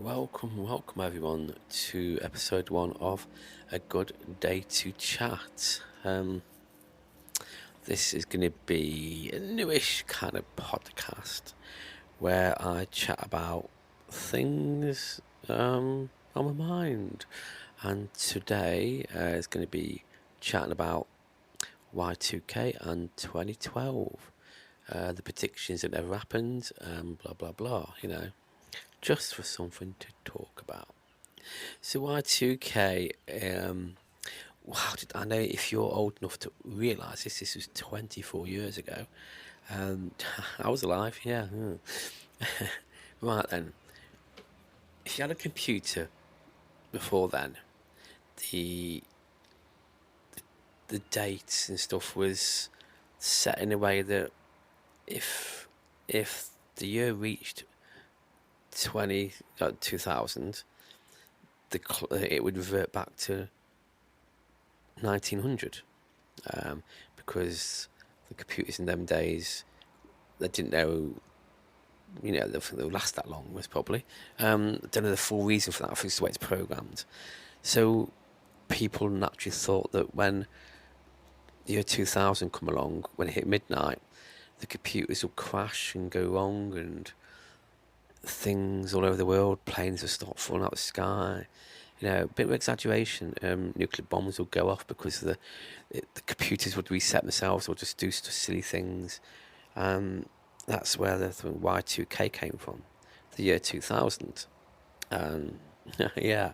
Welcome everyone to episode 1 of A Good Day to Chat. This is going to be a newish kind of podcast where I chat about things on my mind. And today is going to be chatting about Y2K and 2012. The predictions that never happened, blah blah blah, just for something to talk about. So Y2K, wow, I know if you're old enough to realise this was 24 years ago. I was alive, yeah. Right then, if you had a computer before then, the the dates and stuff was set in a way that if the year reached 2000, it would revert back to 1900, because the computers in them days, they didn't know, they'll last that long, was probably. I don't know the full reason for that. I think it's the way it's programmed. So people naturally thought that when the year 2000 come along, when it hit midnight, the computers would crash and go wrong, and things all over the world, planes would start falling out of the sky. A bit of exaggeration. Nuclear bombs would go off because the computers would reset themselves or just do silly things. That's where the Y2K came from, the year 2000. Yeah,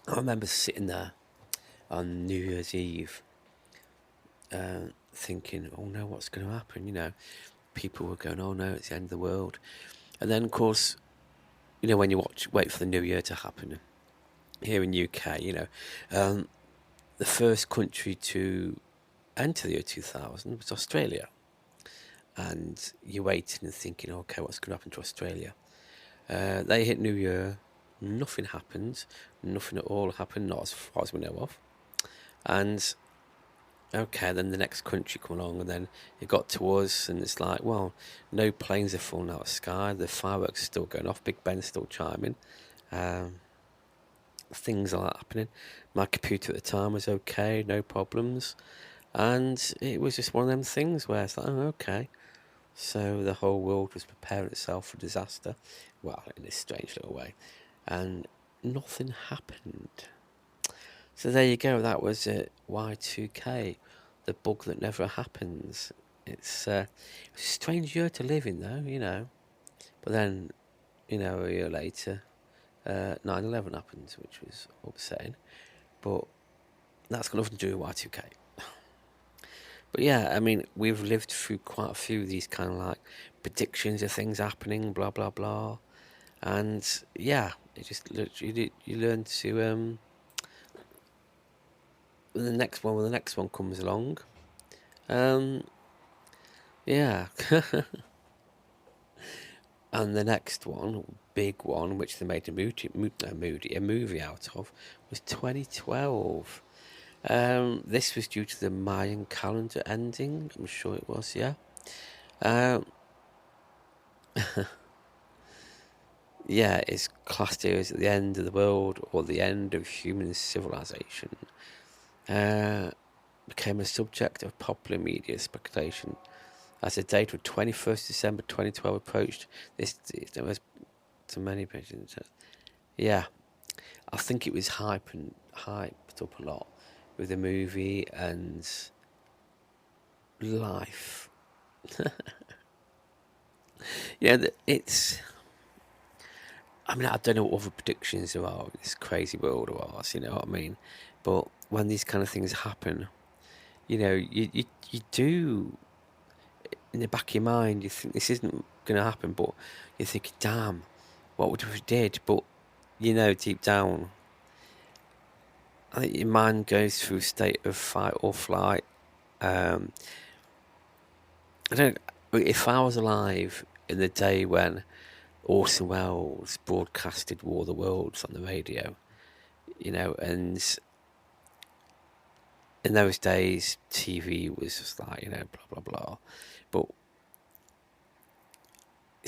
I remember sitting there on New Year's Eve, thinking, "Oh no, what's going to happen?" People were going, "Oh no, it's the end of the world," and then of course, when you wait for the New Year to happen here in UK, the first country to enter the year 2000 was Australia. And you're waiting and thinking, okay, what's going to happen to Australia? They hit New Year, nothing happened, nothing at all happened, not as far as we know of. And okay, then the next country come along, and then it got to us, and it's like, well, no planes are falling out of the sky, the fireworks are still going off, Big Ben's still chiming, things are happening. My computer at the time was okay, no problems, and it was just one of them things where it's like, oh, okay. So the whole world was preparing itself for disaster, well, in this strange little way, and nothing happened. So there you go, that was Y2K, the bug that never happens. It's a strange year to live in, though. But then, a year later, 9/11 happened, which was upsetting. But that's got nothing to do with Y2K. But yeah, I mean, we've lived through quite a few of these kind of like predictions of things happening, blah blah blah, and yeah, it just literally you learn to when the next one comes along, yeah, and the next one, big one, which they made a movie out of, was 2012. This was due to the Mayan calendar ending. I'm sure it was, yeah. Um, yeah, it's classed here as the end of the world or the end of human civilization. Became a subject of popular media speculation as the date of 21st December 2012 approached. There was to many pages. Yeah, I think it was hyped up a lot with the movie and life. It's. I mean, I don't know what other predictions there are in this crazy world of ours, you know what I mean? But when these kind of things happen, you do, in the back of your mind, you think this isn't going to happen, but you're thinking, damn, what would if we did? But, deep down, I think your mind goes through a state of fight or flight. I don't. If I was alive in the day when Orson Welles broadcasted War of the Worlds on the radio, and in those days TV was just like, blah blah blah. But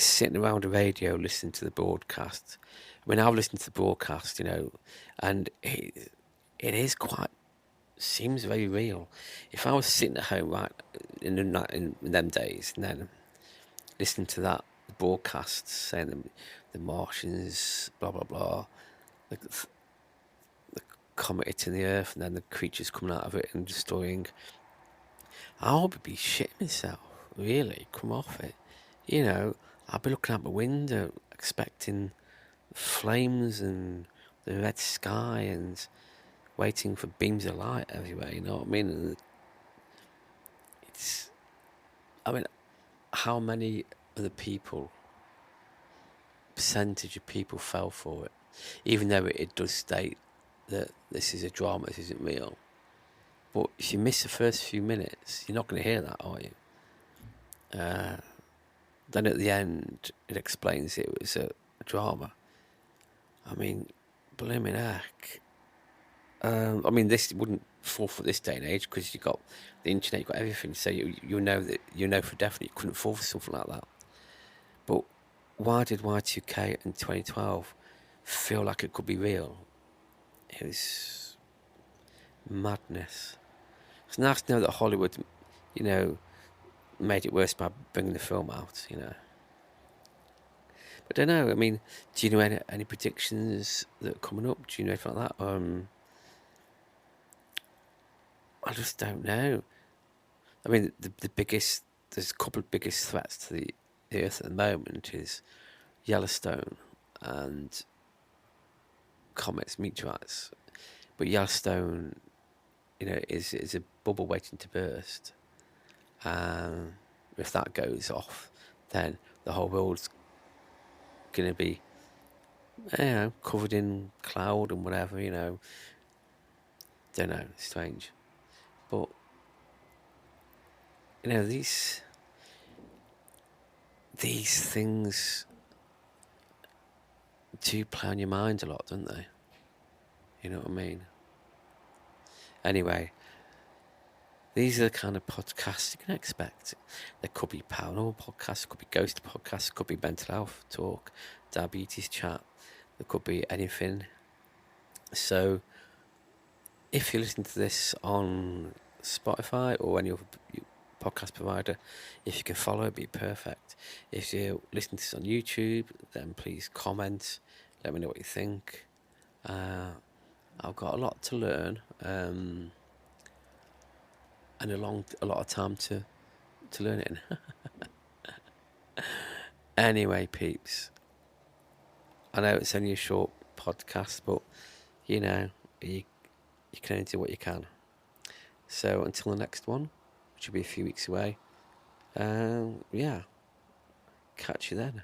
sitting around a radio listening to the broadcast. I mean, I've listened to the broadcast, and it is quite, seems very real. If I was sitting at home, right, in them days, and then listening to that broadcast saying the Martians, blah blah blah, the comet hitting the Earth, and then the creatures coming out of it and destroying, I would be shitting myself. Really, come off it. I'd be looking out my window, expecting flames and the red sky and waiting for beams of light everywhere. You know what I mean? And I mean, how many of the percentage of people fell for it? Even though it does state that this is a drama, this isn't real. But if you miss the first few minutes, you're not going to hear that, are you? Then at the end, it explains it was a drama. I mean, blooming heck. I mean, this wouldn't fall for this day and age because you got the internet, you got everything. So you know for definite you couldn't fall for something like that. But why did Y2K in 2012 feel like it could be real? It was madness. It's nice to know that Hollywood, made it worse by bringing the film out. But I don't know. I mean, do you know any predictions that are coming up? Do you know anything like that? I just don't know. I mean, the biggest, there's a couple of biggest threats to the Earth at the moment is Yellowstone and comets, meteorites. But Yellowstone, is a bubble waiting to burst. If that goes off, then the whole world's going to be, covered in cloud and whatever, Don't know, strange. But, these things do play on your mind a lot, don't they? You know what I mean? Anyway, these are the kind of podcasts you can expect. There could be paranormal podcasts, could be ghost podcasts, could be mental health talk, diabetes chat. There could be anything. So, if you listen to this on Spotify or any other podcast provider, if you can follow, it'd be perfect. If you listen to this on YouTube, then please comment. Let me know what you think. I've got a lot to learn, and a lot of time to learn it in. Anyway, peeps, I know it's only a short podcast, but you can only do what you can. So until the next one, which will be a few weeks away, catch you then.